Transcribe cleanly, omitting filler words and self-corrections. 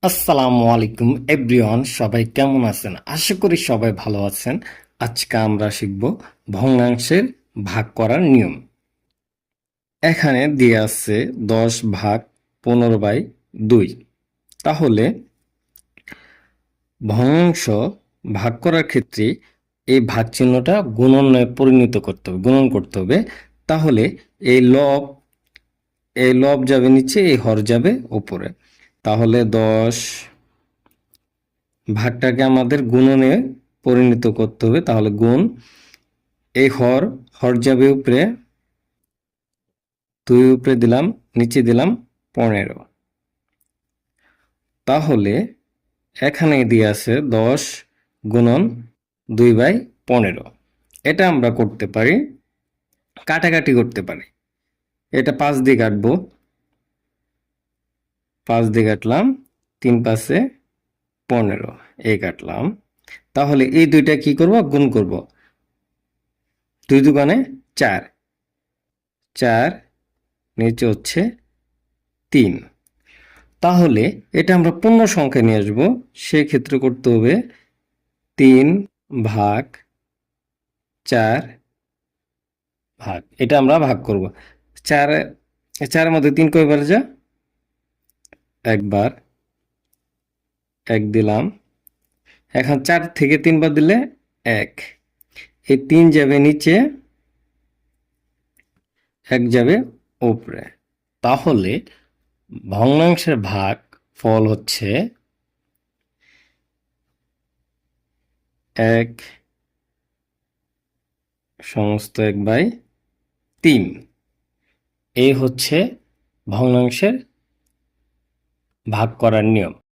আসসালামু আলাইকুম এভরিওয়ান, সবাই কেমন আছেন? আশা করি সবাই ভালো আছেন। আজকে আমরা শিখব ভগ্নাংশের ভাগ করার নিয়ম। এখানে দিয়ে আছে 10/15/2। তাহলে ভগ্নাংশ ভাগ করার ক্ষেত্রে এই ভাগ চিহ্নটা গুণনে পরিণত করতে হবে, গুণন করতে হবে। তাহলে এই লব এই লব যাবে নিচে, এই হর যাবে উপরে। তাহলে 10 ভাগটাকে আমাদের গুণনে পরিণত করতে হবে। তাহলে গুণ, এই হর হর যাবে উপরে, 2 উপরে দিলাম, নিচে দিলাম 15। তাহলে এখানে দিয়ে আছে 10 গুণন 2/15। এটা আমরা করতে পারি, কাটাকাটি করতে পারি। এটা 5 দিয়ে কাটবো, 5 দিয়ে কাটলাম, 3 5 15 এই কাটলাম। তাহলে এই দুইটা কি করব? গুণ করব। 2 দুগুণে 4, 4 নিচে হচ্ছে 3। তাহলে এটা আমরা পূর্ণ সংখ্যায় নিয়ে আসবো। সেক্ষেত্রে করতে হবে 3/4। এটা আমরা ভাগ করব। 4, 4-এর মধ্যে 3 কয়বার যা? একবার, 1 দিলাম। এখন 4 থেকে 3 বার দিলে 1। এই 3 যাবে নিচে, 1 যাবে উপরে। তাহলে ভগ্নাংশের ভাগ ফল হচ্ছে 1/3। এই হচ্ছে ভগ্নাংশের ভাগ করার নিয়ম।